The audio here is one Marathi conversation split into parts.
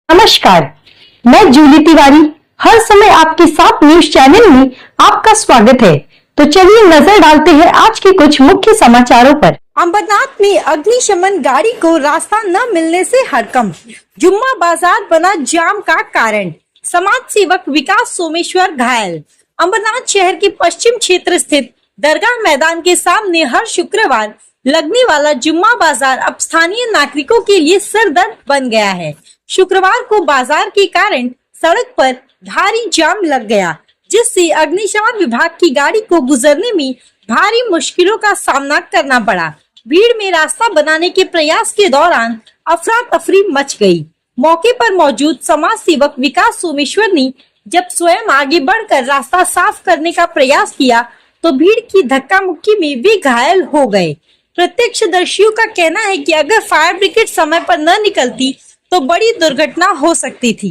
नमस्कार, मैं जूली तिवारी हर समय आपके साथ न्यूज चैनल में आपका स्वागत है। तो चलिए नजर डालते हैं आज के कुछ मुख्य समाचारों पर। अंबरनाथ में अग्निशमन गाड़ी को रास्ता न मिलने से हड़कंप, जुम्मा बाजार बना जाम का कारण, समाज सेवक विकास सोमेश्वर घायल। अंबरनाथ शहर के पश्चिम क्षेत्र स्थित दरगाह मैदान के सामने हर शुक्रवार लगने वाला जुम्मा बाजार अब स्थानीय नागरिकों के लिए सरदर्द बन गया है। शुक्रवार को बाजार के कारण सड़क पर भारी जाम लग गया, जिससे अग्निशमन विभाग की गाड़ी को गुजरने में भारी मुश्किलों का सामना करना पड़ा। भीड़ में रास्ता बनाने के प्रयास के दौरान अफरा तफरी मच गई। मौके पर मौजूद समाज सेवक विकास सोमेश्वर ने जब स्वयं आगे बढ़कर रास्ता साफ करने का प्रयास किया तो भीड़ की धक्का मुक्की में वे घायल हो गए। प्रत्यक्षदर्शियों का कहना है कि अगर फायर ब्रिगेड समय पर न निकलती तो बड़ी दुर्घटना हो सकती थी।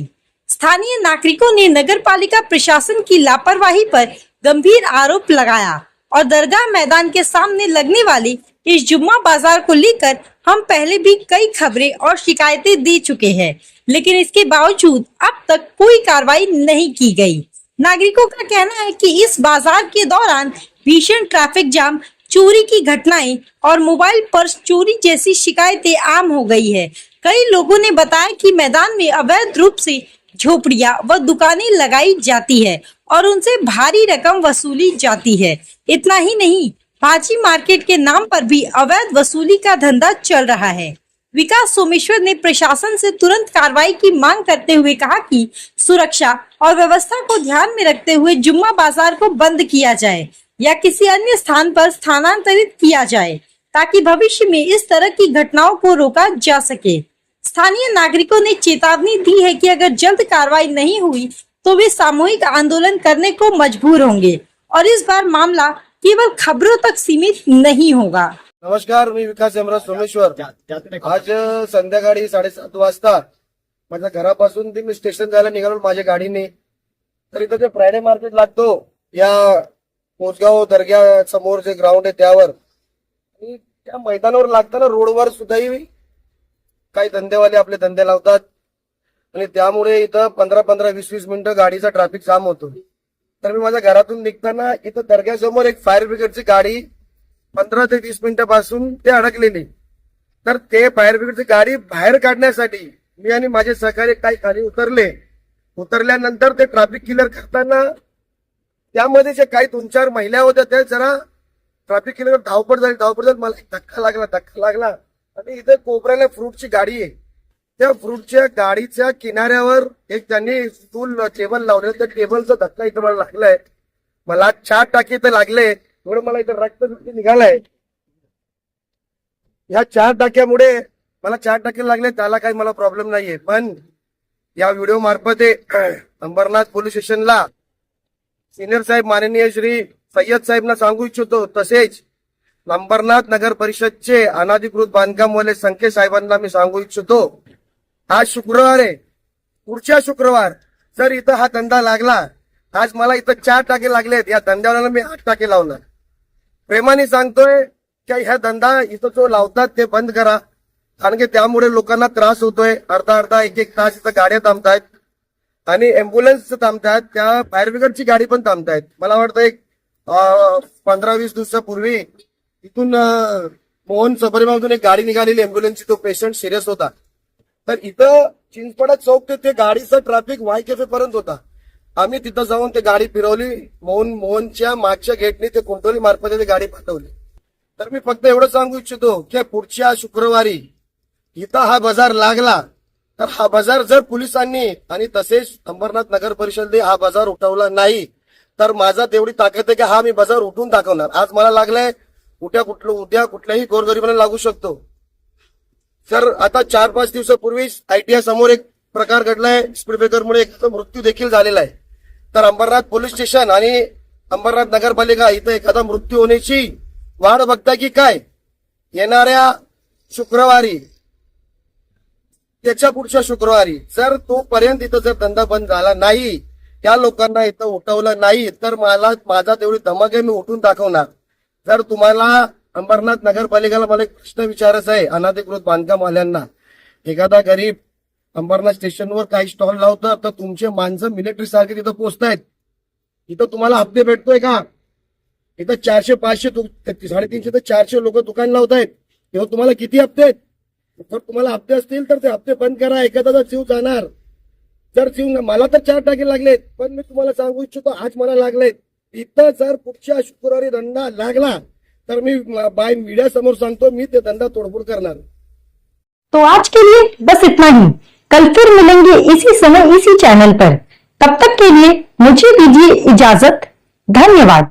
स्थानीय नागरिकों ने नगरपालिका प्रशासन की लापरवाही पर गंभीर आरोप लगाया और दरगाह मैदान के सामने लगने वाले इस जुम्मा बाजार को लेकर हम पहले भी कई खबरें और शिकायतें दे चुके हैं, लेकिन इसके बावजूद अब तक कोई कार्रवाई नहीं की गई। नागरिकों का कहना है कि इस बाजार के दौरान भीषण ट्रैफिक जाम, चोरी की घटनाएं और मोबाइल पर्स चोरी जैसी शिकायतें आम हो गई है। कई लोगों ने बताया कि मैदान में अवैध रूप से झोपड़ियां व दुकानें लगाई जाती है और उनसे भारी रकम वसूली जाती है। इतना ही नहीं, भाजी मार्केट के नाम पर भी अवैध वसूली का धंधा चल रहा है। विकास सोमेश्वर ने प्रशासन से तुरंत कार्रवाई की मांग करते हुए कहा कि सुरक्षा और व्यवस्था को ध्यान में रखते हुए जुम्मा बाजार को बंद किया जाए या किसी अन्य स्थान पर स्थानांतरित किया जाए, ताकि भविष्य में इस तरह की घटनाओं को रोका जा सके। स्थानीय नागरिकों ने चेतावनी दी है कि अगर जल्द कार्रवाई नहीं हुई तो वे सामूहिक आंदोलन करने को मजबूर होंगे और इस बार मामला केवल खबरों तक सीमित नहीं होगा। नमस्कार, मी विकास यमराज सोमेश्वर। आज संध्याकाळी 7:30 वाजता माझ्या घरापासून मी स्टेशन जायला निघालो माझ्या गाडीने। तर इथं जे फ्रायडे मार्केट लागतो या पोचगाव दर्गा समोर जे ग्राउंड आहे त्यावर, आणि त्या मैदानावर लागताना रोडवर सुद्धाही काही धंदेवाले आपले धंदे लावतात आणि त्यामुळे इथं 15-20 मिनिटं गाडीचा ट्रॅफिक जाम होतो। तर मी माझ्या घरातून निघताना इथं दर्ग्यासमोर एक फायर ब्रिगेडची गाडी 15 ते 20 मिनिटापासून ते अडकलेली। तर ते फायर ब्रिगेडची गाडी बाहेर काढण्यासाठी मी आणि माझे सहकारी काही खाली उतरल्यानंतर ते ट्रॅफिक क्लिअर करताना त्यामध्ये जे काही 2-4 महिला होत्या त्या जरा ट्रॅफिक क्लिअर धावपळ झाली। मला धक्का लागला आणि इथे कोपऱ्याला फ्रूटची गाडी आहे, त्या फ्रूटच्या गाडीच्या किनाऱ्यावर एक त्यांनी स्टूल टेबल लावलेलं, त्या टेबलचा धक्का इथं मला लागलाय। मला 4 टाके तर लागले, थोडं मला इथं रक्त निघालाय। या 4 टाक्यामुळे मला 4 टाके लागले, त्याला काही मला प्रॉब्लेम नाहीये। पण या व्हिडिओ मार्फत अंबरनाथ पोलीस स्टेशनला सिनियर साहेब माननीय श्री सय्यद साहेबांना सांगू इच्छितो, तसेच अंबरनाथ नगर परिषदचे अनाधिकृत बांधकामवाले संके साहेबांना मी सांगू इच्छितो, आज शुक्रवार आहे, पुढच्या शुक्रवार जर इथं हा धंदा लागला, आज मला इथं 4 टाके लागलेत, या धंद्यावाल्याला मी 8 टाके लावणार। प्रेमाने सांगतोय की ह्या धंदा इथं जो लावतात ते बंद करा, कारण की त्यामुळे लोकांना त्रास होतोय। अर्धा 1-1 तास इथं गाड्या थांबतायत आणि अँब्युलन्स थांबतायत, त्या फायर ब्रिगेडची गाडी पण थांबतायत। मला वाटतं एक 15-20 दिवसापूर्वी इथून मोहन सबरीमामधून एक गाडी निघालेली अँब्युलन्सची, तो पेशंट सिरियस होता। तर इथं चिंचपडा चौक ते गाडीचं ट्रॅफिक वाय कॅफे पर्यंत होता। आम्ही तिथं जाऊन ते गाडी फिरवली, मोहनच्या मागच्या गेटने ते कोंटोली मार्फत ते गाडी पाठवली। तर मी फक्त एवढं सांगू इच्छितो की पुढच्या शुक्रवारी इथं हा बाजार लागला तर हा बाजार जर पोलिसांनी आणि तसेच अंबरनाथ नगर परिषदेने हा बाजार उठवला नाही तर माझा तेवढी ताकद आहे की हा मी बाजार उठून दाखवणार। आज मला लागलंय, उद्या कुठल्याही गोरगरिबाला लागू शकतो। सर, आता 4-5 दिवसापूर्वीच ITI समोर एक प्रकार घडलाय, स्पीड ब्रेकरमुळे एकाचा मृत्यू देखील झालेला आहे। तर अंबरनाथ पोलीस स्टेशन आणि अंबरनाथ नगरपालिका इथं एखादा मृत्यू होण्याची वाढ बघता की काय? येणाऱ्या शुक्रवारी, त्याच्या पुढच्या शुक्रवारी जर तोपर्यंत इथं जर धंदा बंद झाला नाही, त्या लोकांना इथं उठवलं नाही तर माझा तेवढी धमक आहे, मी उठून दाखवणार। जर तुम्हाला अंबरनाथ नगरपालिकेला मला एक प्रश्न विचारायचा आहे, अनाधिकृत बांधकामवाल्यांना, एखादा गरीब अंबरनाथ स्टेशनवर काही स्टॉल लावतात तर तुमचे माणसं मिलिटरी सारखे तिथं पोहोचतायत. इथं तुम्हाला हप्ते भेटतोय का? इथं 400-500 350 ते 400 लोक दुकान लावतायत. तेव्हा तुम्हाला किती हप्ते आहेत? जर तुम्हाला हप्ते असतील तर ते हप्ते बंद करा. एखादा जीव जाणार. जर जीव मला तर 4 टाके लागलेत, पण मी तुम्हाला सांगू इच्छितो आज मला लागलेत. इथं जर पुढच्या शुक्रवारी धंदा लागला तर मी बाय मीडिया समोर सांगतो, मी ते धंदा तोडफोड करणार. तो आज के लिए बस इतना ही. कल फिर मिलेंगे इसी समय इसी चैनल पर. तब तक के लिए मुझे दीजिए इजाजत. धन्यवाद.